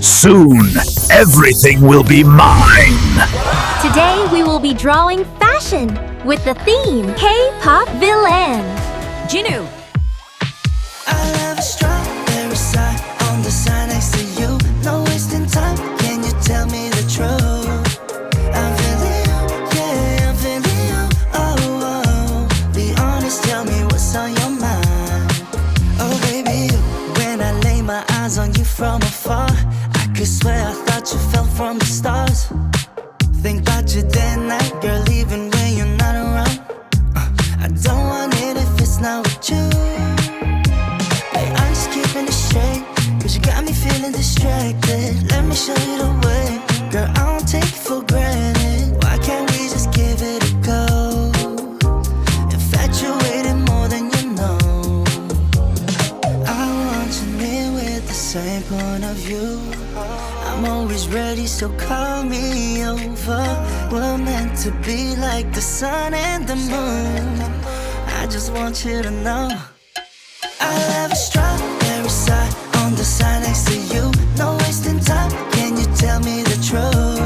Soon, everything will be mine. Today we will be drawing fashion with the theme K-pop villain. Jinu. I love a strawberry side on the side next to you. No wasting time, can you tell me the truth? I'm feeling you, yeah, I'm feeling you. Oh, oh, be honest, tell me what's on your mind. Oh baby, you, when I lay my eyes on you from afar, I could swear I thought you fell from the stars. Think about you day and night, girl, even when you're not around. I don't want it if it's not with you. Hey, I'm just keeping it straight, cause you got me feeling distracted. Let me show you the way, girl, I don't take it for granted. Why can't we just give it a go? Infatuated more than you know. I want you near with the same point of view. I'm always ready, so call me over. We're meant to be like the sun and the moon. I just want you to know I love a strawberry side on the side next to you. No wasting time, can you tell me the truth?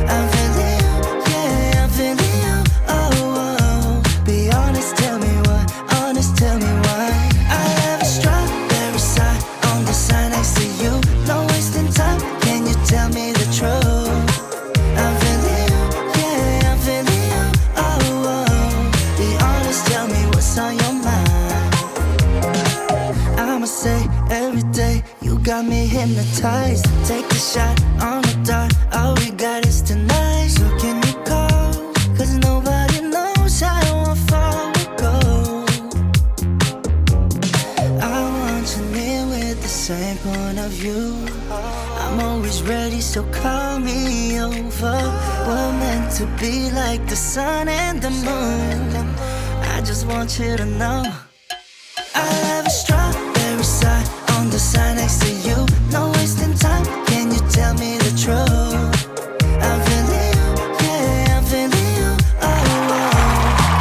I'm feeling you, yeah, I'm feeling you. Oh, oh, be honest, tell me why. Honest, tell me why. I love a strawberry side on the side next to you. No wasting time, can you tell me the truth? I'm feeling you, yeah, I'm feeling you. Oh, oh, be honest, tell me what's on your mind. I'ma say every day, you got me hypnotized. Take a shot on the dart, all we got is tonight. So can you call? Cause nobody knows how far we go. I want you near with the same point of view. I'm always ready, so call me over. We're meant to be like the sun and the moon. I just want you to know I love a strawberry side on the side next to you. No wasting time, can you tell me the truth? I'm feeling you, yeah, I'm feeling you. Oh, oh,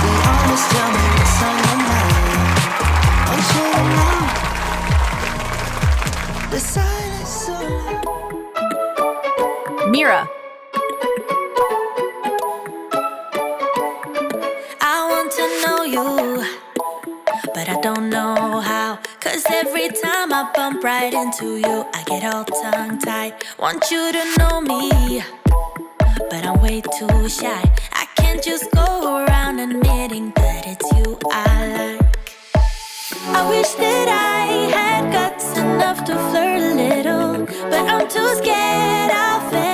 be honest, tell me what's on your mind. Want you to know the silence so loud. Mira. I want to know you, but I don't know how. Cause every time I bump right into you, I get all tongue-tied. Want you to know me, but I'm way too shy. I can't just go around admitting that it's you I like. I wish that I had guts enough to flirt a little, but I'm too scared I'll fail.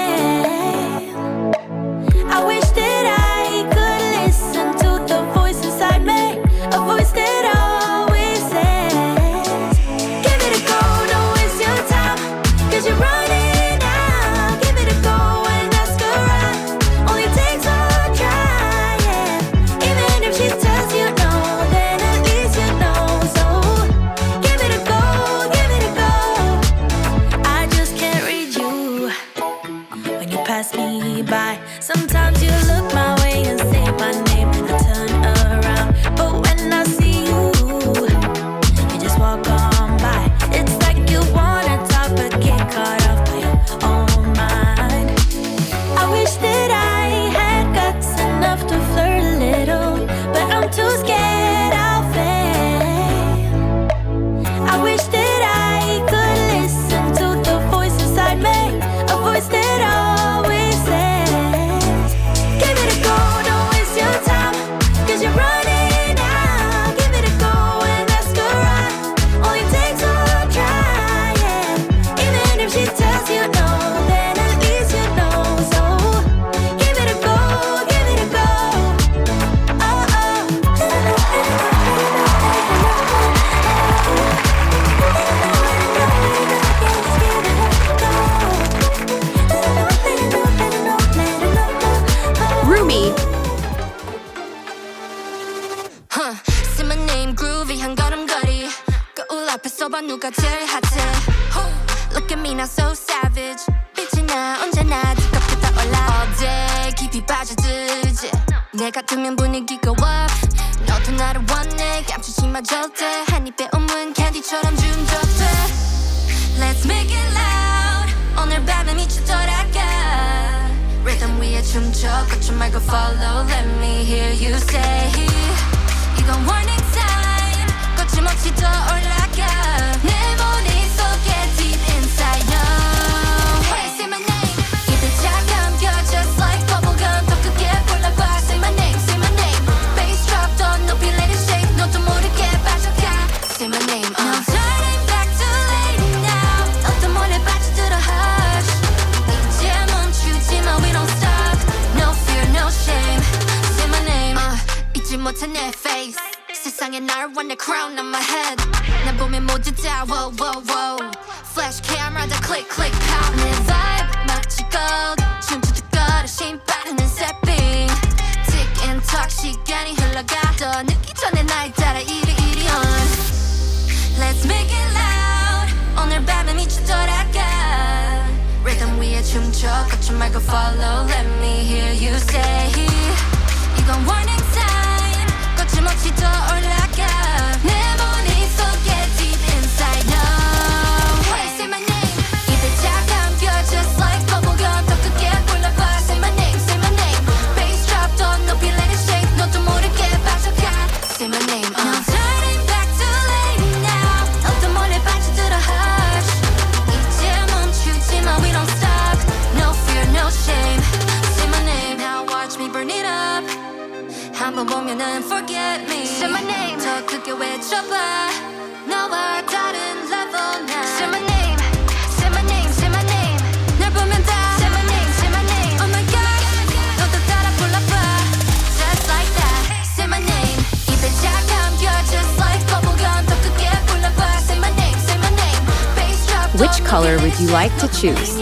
I wish that I could listen to the voice inside me, a voice that always says, give it a go, don't waste your time, cause you're running out. Give it a go and ask around, only takes one try, yeah. Even if she tells you no, then at least you know. So give it a go, give it a go. I just can't read you when you pass me by. Sometimes you look my way and say my name and I turn around, but when I see you, you just walk on by. It's like you wanna talk but get caught off by your own mind. I wish that I had guts enough to flirt a little, but I'm too scared I'll fail. I wish that I could listen to the voice inside me, a voice that always says, give it a go, don't waste your time, cause you're running out. Give it a go and ask around, only takes one try, yeah. Even if she tells you no, then at least you know. So give it a go, give it a go. Oh, Rumi. Say my name, groovy 한 걸음걸이 거울 앞에 서봐 누가 제일 핫해. Look at me now so savage. 빛이 나 언제나 뒤끝부터 올라. All day 깊이 빠져들지. 내 같으면 분위기가 up. 너도 나를 원해 감추지 마 절대. 한 입에 오문 캔디처럼 중독돼. Let's make it loud. 춤춰 걷지 말고 follow Let me hear you say 이건 warning sign 거침없이 더 올라가 내 머릿속에 deep inside no Hey say my name 입에 잠겨 just like bubblegum 더 크게 불러봐 Say my name Bass drop 더 높이 let it shake 너도 모르게 빠져가 Say my name No turning back too late now 너도 몰래 빠져들어 hush 이제 멈추지마 we don't stop No fear no shame Say my name 잊지 못한 내 face 세상에 날 원해 crown on my head 날 보면 모두 다 wow wow wow Flash camera 다 click click pow 내 vibe 마치 gold 춤추듯 걸어 신바르는 stepping Tick and talk 시간이 흘러가 더 늦기 전에 날 따라 이리 on Let's make it loud 오늘 밤에 미쳐 돌아가 Rhythm 위에 춤춰 걷지 말고 follow Let me hear you say 이건 warning sign 거침없이 더 올라가 내 머릿속에 deep inside no Hey say my name 입에 잠겨 just like bubblegum 더 크게 불러봐 Say my name Bass drop 더 높이 let it shake 너도 모르게 빠져가 Say my name No turning back too late now 너도 몰래 빠져들어 hush 이제 멈추지마 we don't stop No fear no shame Say my name Now watch me burn it up 한번 보면은 forget me Say my name 더 크게 외쳐봐 너와 다른 level now Say my name 널 보면 다 Say my name Oh my god 너도 따라 불러봐 Just like that Say my name 입에 잠겨 just like bubblegum 더 크게 불러봐 Say my name Bass drop Which color would you like to choose?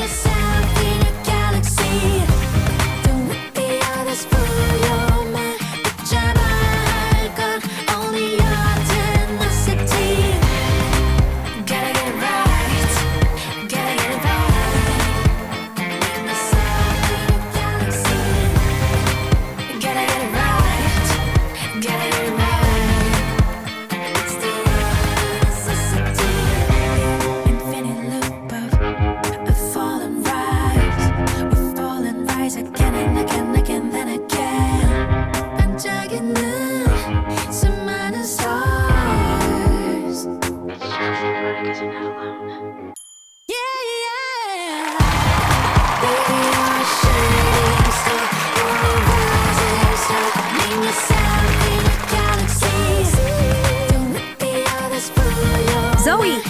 Zoey!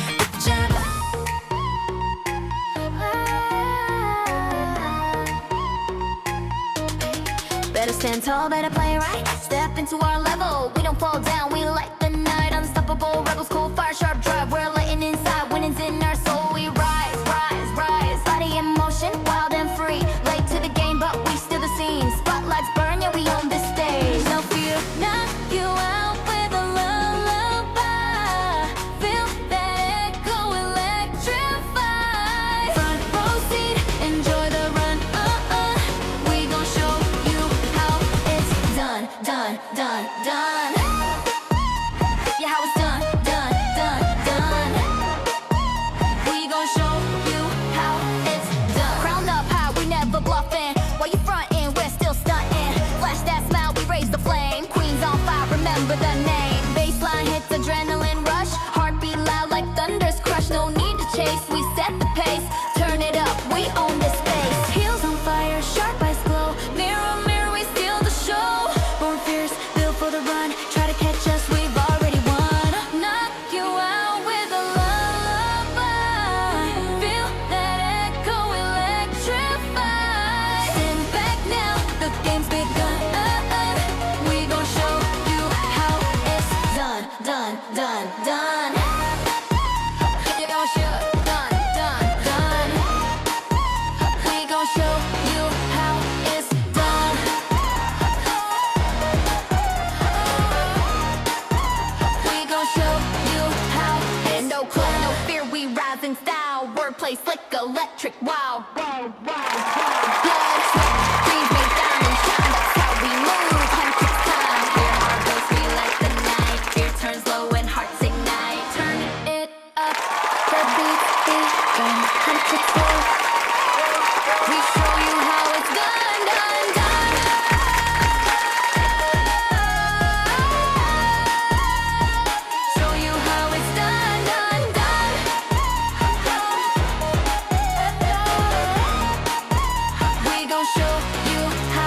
Better stand tall, better play right. Step into our level. We don't fall down, we light the night. Unstoppable rebels, cold fire, sharp drive. We're lighting inside, winning's in our soul. We rise, rise, rise. Body in motion, wild and free. Late to the game, but we still the scene. Spotlights burn, yeah, we own this stage. No fear, knock you out with a lullaby. Feel that echo electrify. Front row seat, enjoy the run. We gon' show you how it's done, done, done, done. Yeah, how it's done, done, done, done. We gon' show you how it's done. Crowned up high, we never bluffing. While you frontin', we're still stuntin'. Flash that smile, we raise the flame. Queens on fire, remember the name. Baseline hits, adrenaline rush. Heartbeat loud like thunder's crush. No need to chase, we set the pace. Turn it up, we own this space. Heels on fire, sharp eyes glow. Mirror, mirror, we steal the show. Born fierce, built for the run. Try to catch us, we've already won. Knock you out with a lullaby. Feel that echo electrify. Stand back now, the game's begun. We gon' show you how it's done, done, done, done. You gon' show, done, done, done. We gon' show you how it's done. We gon' show you how it's no clue, no fear, we rise in style. Wordplay slick, electric, wow. Blood, sweat, dreams made diamonds shine. That's how we move, hunter's time. Hear our ghosts, we light the night. Fear turns low and hearts ignite. Turn it up, the beat begun. Hunter's flow. We